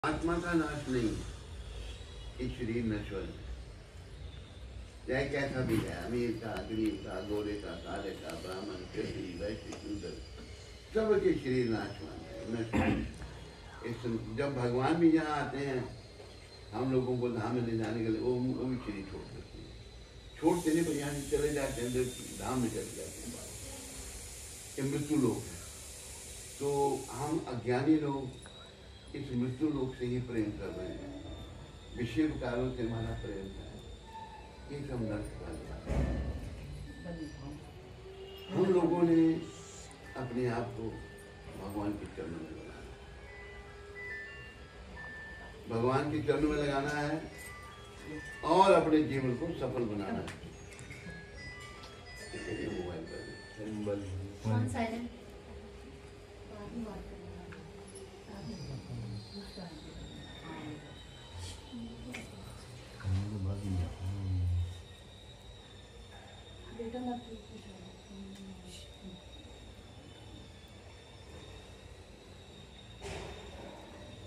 आत्मा का नाश नहीं है, इस शरीर नश्वर है, चाहे कैसा भी है, अमीर का, गरीब का, गोरे का, काले का, ब्राह्मण, क्षत्रिय, वैश्य, शूद्र, सबके शरीर नाशवान है, नश्वर। जब भगवान भी यहाँ आते हैं हम लोगों को धाम में ले जाने के लिए, वो भी शरीर छोड़ देते हैं, छोड़ते नहीं पर यहाँ से चले जाते हैं, धाम में चले जाते हैं, ये मृत्यु लोक है। तो हम अज्ञानी लोग इस मृत्यु लोक से ही प्रेम कर रहे हैं, विषय कारों से हमारा प्रेम है, ये सब नर्क का है। हम लोगों ने अपने आप को भगवान के चरणों में लगाना, भगवान के चरणों में लगाना है और अपने जीवन को सफल बनाना है। मोबाइल पर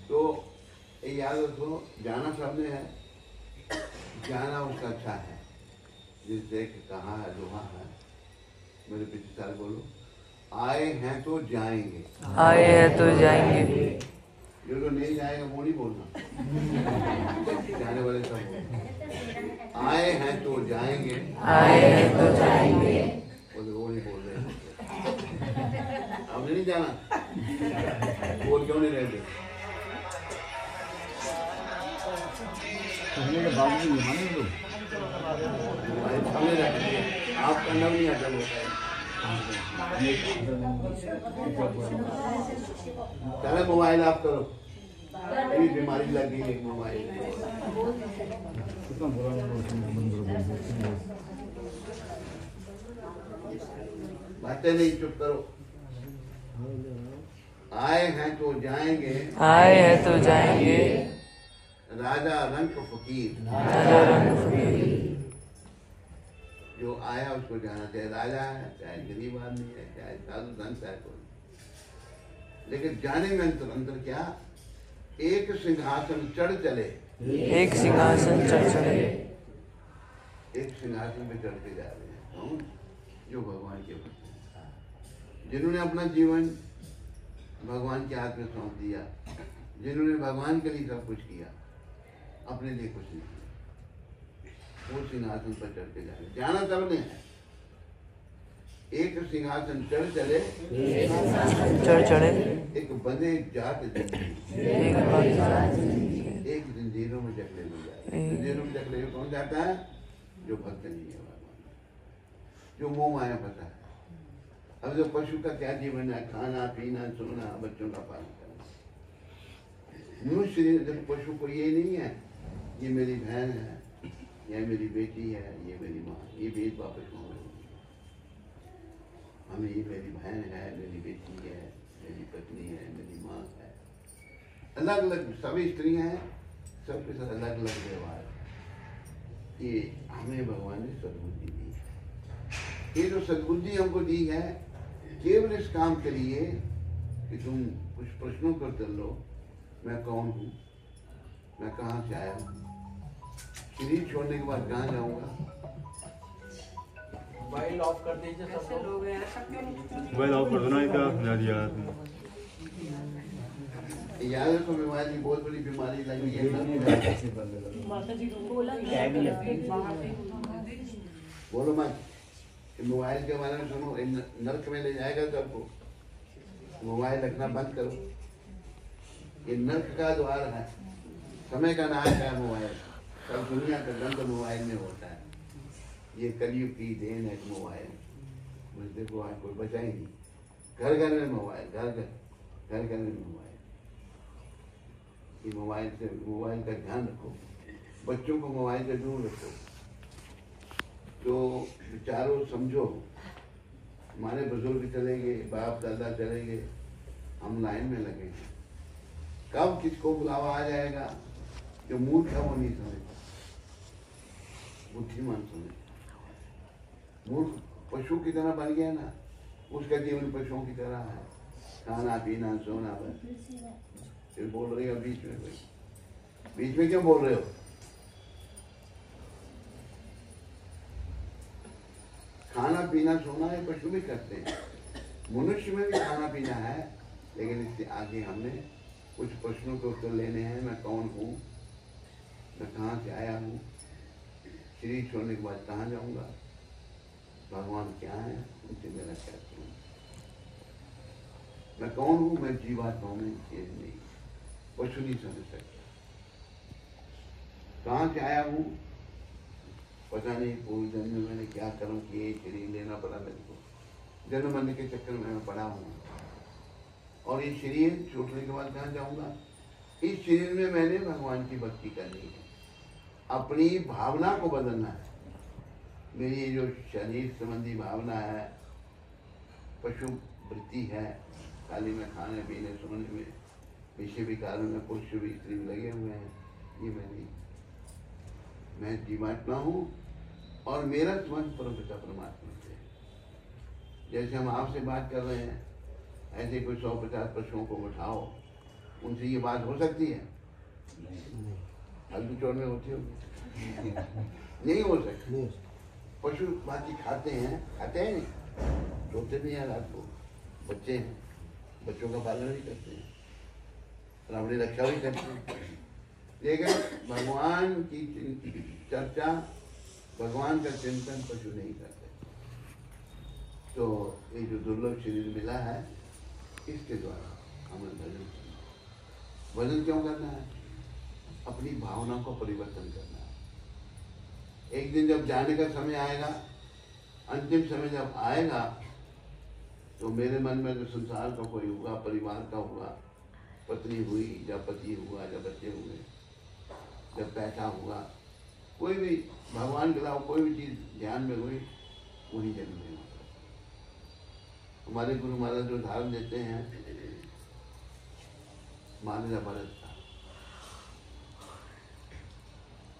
तो ये याद रखो, जाना सबने है, जाना उसका अच्छा है, जिससे कहाँ है लोहा है, मेरे पीछे सारे बोलो, आए हैं तो जाएंगे, आए हैं तो जाएंगे, जो तो नहीं जाएगा वो नहीं बोलना, जाने वाले सब बोलना, आए हैं तो जाएंगे, आए हैं तो जाएंगे, वो नहीं बोल रहे, हमने नहीं जाना, बोल क्यों नहीं रहते? आप करना नहीं आता होता है, चले मोबाइल आप करो, मेरी बीमारी लग गई है मोबाइल, बातें नहीं, चुप करो। आए हैं तो जाएंगे, आए हैं तो जाएंगे, राजा रंग फकीर, राजा रंग फकीर, जो आया उसको जाना, चाहे राजा है, चाहे गरीब आदमी है, चाहे साधु संत है कोई, लेकिन जाने में अंतर क्या, एक सिंहासन चढ़ चले, एक सिंहासन चढ़ चढ़े, एक सिंहासन पे चढ़ के जा रहे हैं, कौन? जो भगवान के भक्त हैं, जिन्होंने अपना जीवन भगवान के हाथ में सौंप दिया, जिन्होंने भगवान के लिए सब कुछ किया, अपने लिए कुछ नहीं किया, वो सिंहासन पर चढ़ के जा रहे, जाना सबने है, एक सिंहासन चढ़ चले, चढ़ चढ़े, एक बंधे जात एक जंजीरों में जकड़े हो जाए, जंजीरों में जकड़े हुए कौन जाता है? जो भक्त नहीं है भगवान, जो मोह माया पता है। अब जो पशु का क्या जीवन है, खाना पीना सोना, बच्चों का पालन करना, मनुष्य पशु को ये नहीं है, ये मेरी बहन है, यह मेरी बेटी है, ये मेरी माँ, ये भेदभाव पशुओं में, हमें ये मेरी बहन है, मेरी बेटी है, मेरी पत्नी है, मेरी माँ है, अलग अलग सभी स्त्रियां हैं, सबके साथ अलग अलग व्यवहार है। ये हमें भगवान ने सद्बुद्धि दी, ये जो सद्बुद्धि हमको दी है केवल इस काम के लिए कि तुम कुछ प्रश्नों पर चल लो, मैं कौन हूँ, मैं कहाँ से आया हूँ, शरीर छोड़ने के बाद कहाँ जाऊँगा। मोबाइल ऑफ कर दीजिए सब लोग, मोबाइल ऑफ कर दो ना, इनका याद याद रखो, मोबाइल की बहुत बड़ी बीमारी लगी है, बोलो मत, मोबाइल के बारे में सुनो, नर्क में ले जाएगा सबको, मोबाइल रखना बंद करो, ये नर्क का द्वार है, समय का नाश है मोबाइल, सब दुनिया का गंद मोबाइल में होता है, ये कलयुग की देन है मोबाइल, मुझे देखो आज कोई बचा ही नहीं, घर घर में मोबाइल, घर घर में मोबाइल, ये मोबाइल से, मोबाइल का ध्यान रखो, बच्चों को मोबाइल से दूर रखो, तो विचारो समझो, हमारे बुजुर्ग चले गए, बाप दादा चले गए, हम लाइन में लगे, कब किसको बुलावा आ जाएगा, जो मूर्ख है वो नहीं समझता, बुद्धिमान समझता, मूर्ख पशु की तरह बन गया ना, उसका जीवन पशुओं की तरह है, खाना पीना सोना, बस फिर बोल रही हो बीच में, कोई बीच में क्यों बोल रहे हो? खाना पीना सोना ये पशु भी करते हैं, मनुष्य में भी खाना पीना है, लेकिन इसके आगे हमने कुछ प्रश्नों के उत्तर लेने हैं। मैं कौन हूँ, मैं कहाँ से आया हूँ, शरीर छोड़ने के बाद कहाँ जाऊँगा, भगवान क्या है, उनसे मेरा क्या संबंध, मैं कौन हूँ, मैं जीवात्मा में चेंज नहीं, पशु नहीं समझ सकता। कहाँ से आया हूँ पता नहीं, पूर्व जन्म में मैंने क्या कर्म किए, शरीर लेना पड़ा मेरे को, जन्म मरने के चक्कर में मैं पड़ा हूँ, और ये शरीर छूटने के बाद कहाँ जाऊँगा। इस शरीर में मैंने भगवान की भक्ति करनी है, अपनी भावना को बदलना है। मेरी ये जो शरीर संबंधी भावना है, पशु वृत्ति है, खाली में खाने पीने सोने में, विषय विकारों में पुरुष भी स्त्री भी लगे हुए हैं, ये मैं जीवात्मा हूँ और मेरा संबंध परमपिता परमात्मा से है। जैसे हम आपसे बात कर रहे हैं, ऐसे कोई 150 पशुओं को उठाओ, उनसे ये बात हो सकती है? हल्दी चौड़ में होती होगी? नहीं हो सकती। पशु बाकी खाते हैं नहीं, सोते नहीं हैं रात को, बच्चे हैं, बच्चों का पालन भी करते हैं, अपनी रक्षा भी करते हैं, लेकिन भगवान की चर्चा, भगवान का चिंतन पशु नहीं करते। तो ये जो दुर्लभ शरीर मिला है, इसके द्वारा हमें भजन करना है। भजन क्यों करना है? अपनी भावना को परिवर्तन करना है। एक दिन जब जाने का समय आएगा, अंतिम समय जब आएगा, तो मेरे मन में जो संसार का कोई हुआ, परिवार का हुआ, पत्नी हुई या पति हुआ या बच्चे हुए, जब पैसा हुआ, कोई भी भगवान के अलावा कोई भी चीज ध्यान में हुई, वही जन्म लेना पड़ता। हमारे गुरु महाराज जो उदाहरण देते हैं, महाराजा भरत का।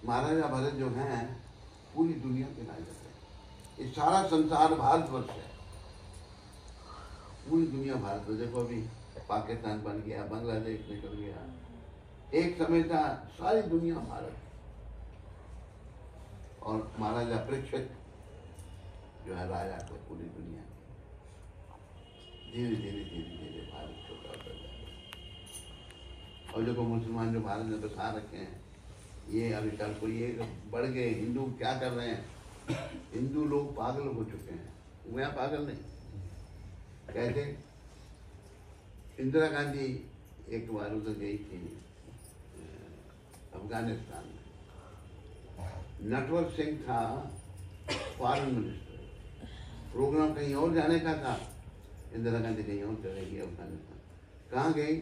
महाराजा भरत जो हैं, पूरी दुनिया के राजा थे। ये सारा संसार भारतवर्ष है, पूरी दुनिया भारतवर्ष। देखो अभी पाकिस्तान बन गया, बांग्लादेश निकल गया, एक समय था सारी दुनिया भारत। और महाराजा परीक्षित जो है राजा थे पूरी दुनिया के। धीरे धीरे धीरे धीरे भारत छोटा होता जा रहा। और जो मुसलमान जो भारत में बसा रखे हैं, ये अभी कल को ये बढ़ गए। हिंदू क्या कर रहे हैं? हिंदू लोग पागल हो चुके हैं। वो यहाँ पागल नहीं, कहते इंदिरा गांधी एक बार उधर गई थी अफगानिस्तान में, नटवर सिंह था फॉरेन मिनिस्टर, प्रोग्राम कहीं और जाने का था, इंदिरा गांधी कहीं और चलेगी अफगानिस्तान। कहाँ गई?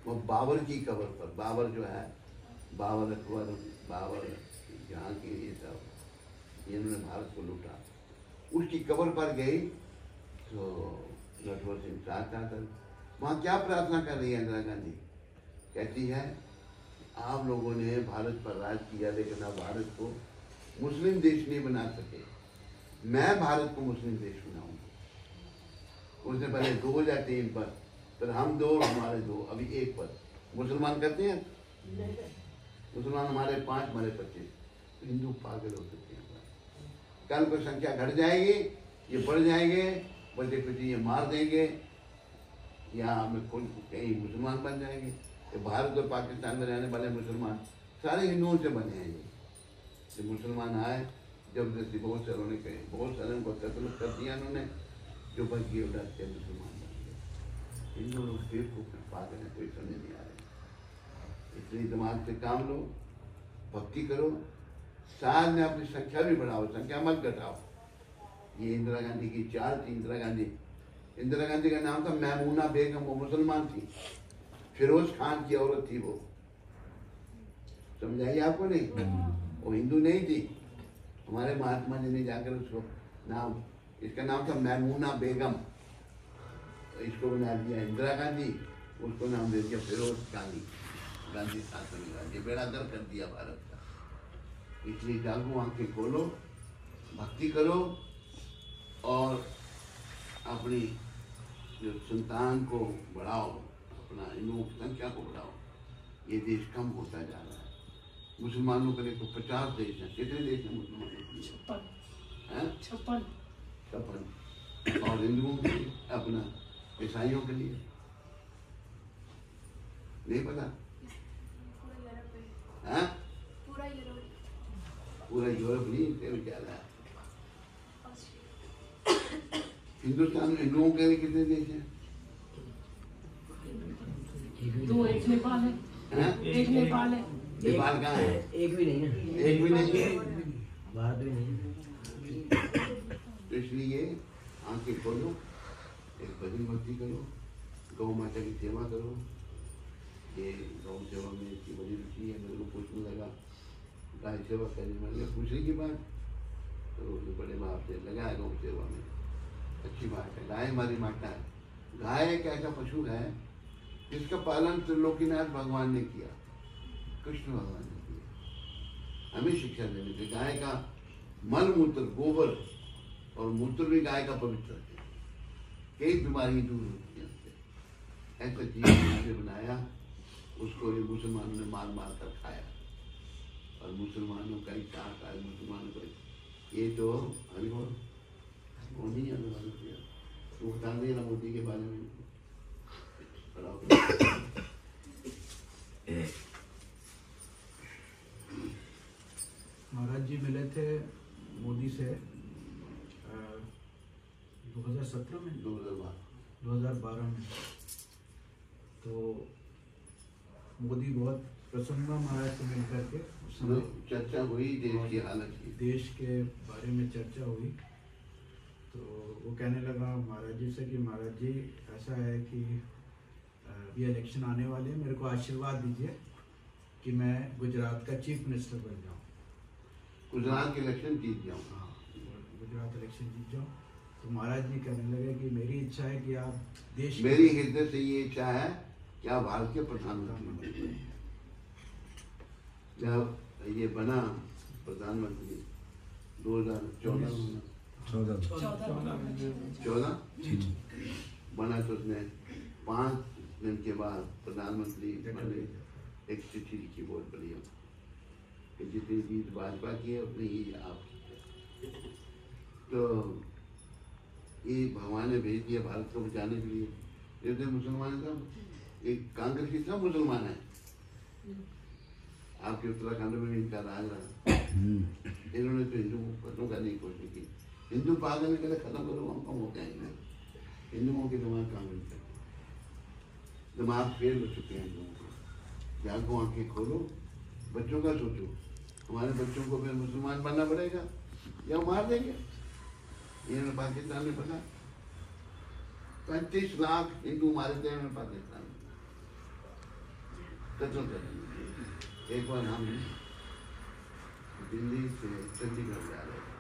वो बाबर की कब्र पर। बाबर जो है, बाबर अकबर, बाबर जहाँ की ये सब, इन्होंने भारत को लूटा, उसकी कब्र पर गई। तो नटवर सिंह साथ था। वहाँ क्या प्रार्थना कर रही है इंदिरा गांधी? कहती है, आप लोगों ने भारत पर राज किया, लेकिन आप भारत को मुस्लिम देश नहीं बना सके। मैं भारत को मुस्लिम देश बनाऊंगा। उसने पहले 2 या 3 पद, फिर हम 2 और हमारे 2, अभी 1 पद। मुसलमान करते हैं? मुसलमान हमारे 5, हमारे 25। हिंदू पागल हो सकते हैं। कल को संख्या घट जाएगी, ये बढ़ जाएंगे, बच्चे कुछ ये मार देंगे, या हमें खुद कहीं मुसलमान बन जाएंगे। तो भारत और पाकिस्तान में रहने वाले मुसलमान सारे हिंदुओं से बने हैं। ये मुसलमान आए, जबरदस्ती बहुत सारों ने कहे, बहुत सारे को कत्ल कर दिया उन्होंने, जो बच गए उड़ाते मुसलमान बन गए। हिंदू लोग बेवकूफ हैं, पागल हैं, कोई समझ नहीं आ रहे। इसलिए दिमाग से काम लो, भक्ति करो, साथ में अपनी संख्या भी बढ़ाओ, संख्या मत घटाओ। ये इंदिरा गांधी की चाल थी। इंदिरा गांधी का नाम था मैमूना बेगम, वो मुसलमान थी। फिरोज खान की औरत थी वो, समझाइए आपको? नहीं, वो हिंदू नहीं थी। हमारे महात्मा जी ने जाकर उसको नाम, इसका नाम था मैमूना बेगम, इसको बना दिया इंदिरा गांधी, उसको नाम दे दिया फिरोज गांधी। गांधी साथ में गांधी, बेड़ा गर्क कर दिया भारत का। इसलिए जागो, आंखें खोलो, भक्ति करो, और अपनी जो संतान को बढ़ाओ, अपना हिंदुओं की संख्या को बढ़ाओ, ये देश कम होता जा रहा है। मुसलमानों के लिए तो 50 देश हैं। कितने देश हैं मुसलमानों के लिए? 56। और हिंदुओं के लिए अपना, ईसाइयों के लिए नहीं पता? हाँ, पूरा यूरोप नहीं, इससे भी ज्यादा है। हिंदुस्तान में हिंदुओं के लिए कितने देश हैं? 2, एक नेपाल है। हाँ? एक नेपाल है। नेपाल कहाँ है? एक भी नहीं है, एक भी नहीं है। भारत भी नहीं है। तो इसलिए आंखें खोलो, एक भजन भक्ति करो, गौ माता की सेवा करो। ये गौ सेवा में इसकी बड़ी रुचि है। मेरे को पूछने लगा गाय सेवा करने वाले, पूछने की बात तो बड़े बाप से लगा है गौ सेवा में। अच्छी बात है, गाय हमारी माता है। गाय एक ऐसा पशु है जिसका पालन त्रिलोकीनाथ भगवान ने किया, कृष्ण भगवान ने किया। हमें शिक्षा देने की, गाय का मल मूत्र, गोबर और मूत्र भी गाय का पवित्र है। कई बीमारियां दूर होती हैं उससे। ऐसा चीज जिसने बनाया उसको ये मुसलमानों ने मार मार कर खाया, और मुसलमानों का ही चाक आया। मुसलमानों को ये तो अभी वो नहीं अनुवाद किया, वो बता देना मोदी के बारे में। महाराज जी मिले थे मोदी से 2017 में, 2012 में। तो मोदी बहुत प्रसन्न हुआ महाराज से मिल करके। उस समय चर्चा हुई देश की हालत की, देश के बारे में चर्चा हुई। तो वो कहने लगा महाराज जी से कि महाराज जी ऐसा है कि अभी इलेक्शन आने वाले हैं, मेरे को आशीर्वाद दीजिए कि मैं गुजरात का चीफ मिनिस्टर बन जाऊँ, गुजरात के इलेक्शन जीत जाऊँ। हाँ, गुजरात इलेक्शन जीत जाऊँ। तो महाराज जी कहने लगे कि मेरी इच्छा है कि आप देश, मेरी हृदय से ये इच्छा है कि आप भारत के प्रधानमंत्री बने। जब ये बना प्रधानमंत्री 2014 बना, तो उसने 5 दिन के बाद प्रधानमंत्री बने एक चिट्ठी लिखी बहुत बढ़िया कि जितनी जीत भाजपा की है उतनी ही आप की है। तो ये भगवान ने भेज दिया भारत को बचाने के लिए। जैसे मुसलमान सब, एक कांग्रेस की सब मुसलमान है। आपके उत्तराखंड में भी इनका राज रहा। इन्होंने तो हिंदू को खत्म करने की कोशिश की। हिंदू पागल के लिए खत्म करो, हम कम हो जाएंगे। हिंदुओं के दिमाग काम नहीं करते, दिमाग फेल हो चुके हैं हिंदुओं को। जागो, आंखें खोलो, बच्चों का सोचो। हमारे बच्चों को फिर मुसलमान बनना पड़ेगा या मार देंगे। इन्होंने पाकिस्तान में पता 35 लाख हिंदू मारे थे उन्होंने पाकिस्तान में, कत्ल कर दिए। एक बार हम दिल्ली से चंडीगढ़ जा रहे थे,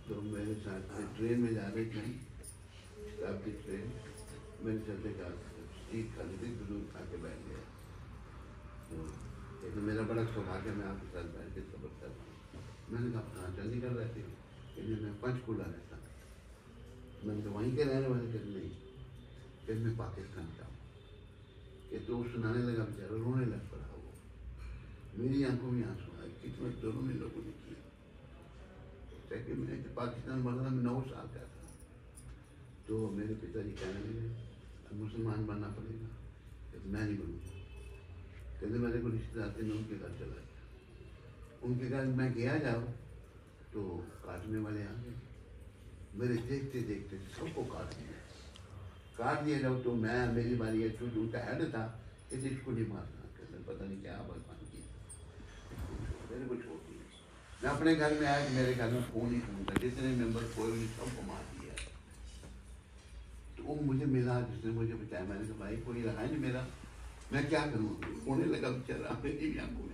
तो मेरे साथ ट्रेन में जा रहे थे, शताब्दी ट्रेन। मेरे चलते का सीट खाली थी, तो दूर खा के बैठ गया। तो मेरा बड़ा सौभाग्य, मैं आपके साथ बैठ के सफर कर रहा हूँ। मैंने कहा हाँ चंडीगढ़ रहती हूँ, लेकिन मैं पंचकुला रहता हूँ। मैंने तो वहीं के रहने वाले कहते नहीं, फिर मैं पाकिस्तान का हूँ। कि तो सुनाने लगा, बेचारा रोने लग पड़ा वो। मेरी आंखों में आंसू आए, कितना जुर्म इन लोगों ने किया। ताकि मैं पाकिस्तान बनना में 9 साल का था। तो मेरे पिताजी कहने लगे मुसलमान बनना पड़ेगा। तो मैं नहीं बनूँगा। कहते मेरे को रिश्तेदार थे, मैं उनके घर चला गया। उनके घर मैं गया जाऊँ तो काटने वाले आ गए। मेरे देखते देखते सबको काट दिया जाओ। तो मैं, मेरी बारी है, जो उनका हेड था, इसे इसको नहीं मारना। कहते पता नहीं क्या भगवान की, मेरे को छोड़ दिया। मैं अपने घर में आया कि मेरे घर में फोन ही सुनता, जितने मेंबर कोई भी सबको मार दिया। तो वो मुझे मिला, जिसने मुझे बताया। मैंने कहा भाई कोई रहा नहीं मेरा, मैं क्या करूँ। होने लगा बेचारा, मेरी आंखों में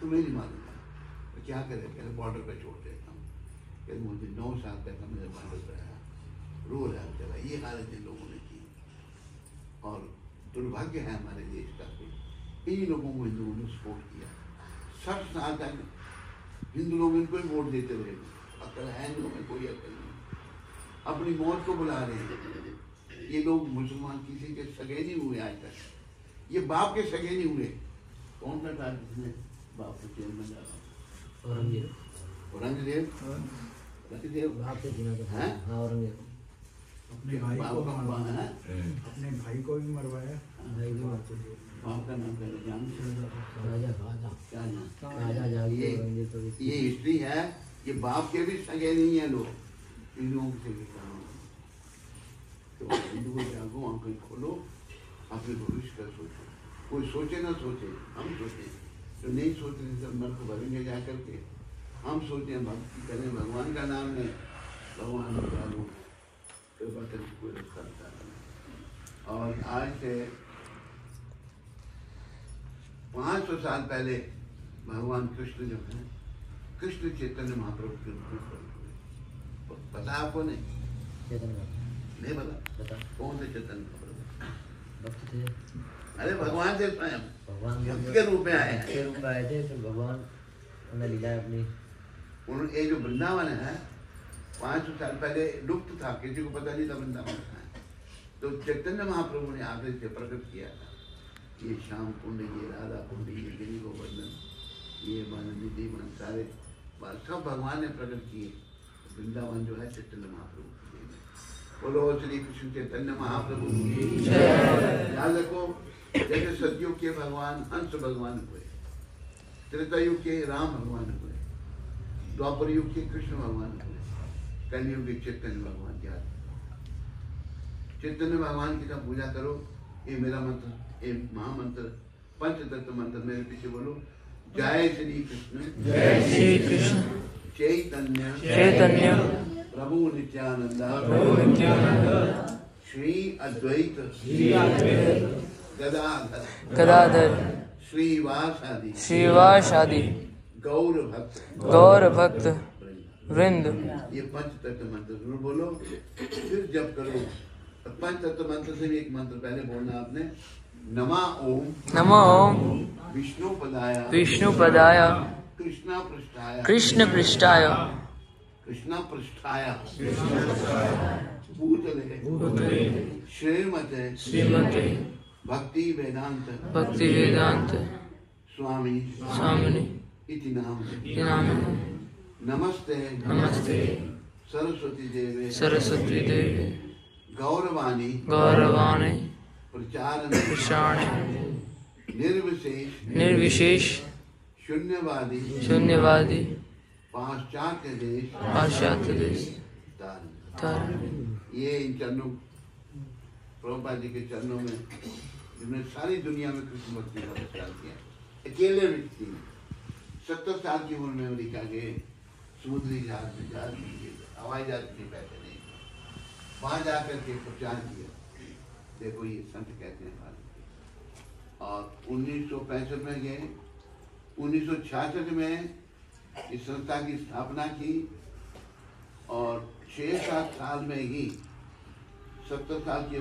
तुम्हें नहीं मालूंगा तो क्या करे। कहते बॉर्डर पे छोड़ देता हूँ। कहते मुझे 9 साल तक मुझे बॉर्डर पे रहा, रो रहा चला। ये हालत इन लोगों ने की। और दुर्भाग्य है हमारे देश का कि इन लोगों को हिंदुओं ने सपोर्ट किया। 60 साल तक हिंदू लोग इनको ही वोट देते रहे। अकल है इन लोगों में, कोई अकल नहीं। अपनी मौत को बुला रहे हैं। ये लोग मुसलमान किसी के सगे नहीं हुए आज तक, ये बाप के सगे नहीं हुए। कौन सा था जिसने बाप को जेल में डाला? औरंगजेब। बाप से चुना था। हैं? हाँ औरंगजेब। अपने भाई बाप को का मरवाया, है? अपने भाई को भी मरवाया। भाई भी मार चुके। बाप का नाम पहले जान राजा खाजा। क्या नाम? राजा जाके ये औरंगजेब तो ये हिस्ट्री है। ये बाप के भी सगे नहीं है लोग, हिंदुओं से भी कहा। तो हिंदू को जागो, आंखें खोलो, अपने भविष्य का सोचो। कोई सोचे ना सोचे, हम सोचे। तो नहीं सोचते सब मर को भरेंगे जा करके। हम सोचते हैं भक्ति करें, भगवान का नाम लें, भगवान को कृपा करके कोई करता नहीं। और आज से 500 साल पहले भगवान कृष्ण जो है, कृष्ण चैतन्य महाप्रभु के रूप में पता आपको? नहीं नहीं पता? कौन से चैतन्य महाप्रभु? भक्त थे। अरे भगवान से स्वयं भगवान भक्त के रूप में आए हैं। के रूप में आए थे। फिर भगवान उन्हें लीला अपनी उन्होंने ये जो वृंदावन है 500 साल पहले लुप्त था, किसी को पता नहीं था वृंदावन है। तो चैतन्य महाप्रभु ने आगे से प्रकट किया था। ये श्याम कुंड, ये राधा कुंड, ये गिरी गोवर्धन, ये वन निधि वन, सारे सब भगवान ने प्रकट किए। वृंदावन जो है चैतन्य महाप्रभु की देन है। बोलो श्री कृष्ण चैतन्य महाप्रभु की जय। याद रखो, जैसे सतयुग के भगवान हंस भगवान हुए, त्रेता युग के राम भगवान हुए, द्वापर युग के कृष्ण भगवान हुए, कलयुग के चैतन्य भगवान। याद चैतन्य भगवान की सब पूजा करो। ये मेरा मंत्र, ये महामंत्र, पंचतत्व मंत्र मेरे पीछे बोलो। जय श्री कृष्ण, जय श्री कृष्ण चैतन्य चैतन्य प्रभु नित्यानंदा, प्रभु नित्यानंद श्री अद्वैत गदाधर गदाधर श्रीवासादि श्रीवासादि गौर भक्त वृंद। ये पंचतत्व मंत्र जरूर बोलो, फिर जप करो। पंचतत्व मंत्र से भी एक मंत्र पहले बोलना आपने। नमा ओम नमो विष्णुपदाय विष्णुपदाय कृष्ण पृष्ठाय कृष्ण पृष्ठाय भूतले श्रीमते श्रीमते भक्ति वेदांत भक्ति वेदांत स्वामी स्वामिनि इति नाम। नमस्ते नमस्ते सरस्वती देवे सरस्वती देवी गौरवाणी गौरवाणी प्रचारण निर्विशेष निर्विशेष शून्यवादी शून्यवादी पाश्चात्य देश पाश्चात्य देश तारण। तारण। ये इन चरणों, प्रभुपाद जी के चरणों में, जिन्होंने सारी दुनिया में कृष्ण भक्ति का प्रचार किया। अकेले व्यक्ति 70 साल की उम्र में अमेरिका गए, समुद्री जहाज में हवाई जहाज के पैसे नहीं, वहां जाकर के प्रचार किया। देखो ये संत कहते हैं भारत के। और 1965 में गए, 1966 में इस संस्था की स्थापना की और 6-7 साल में ही 70 साल की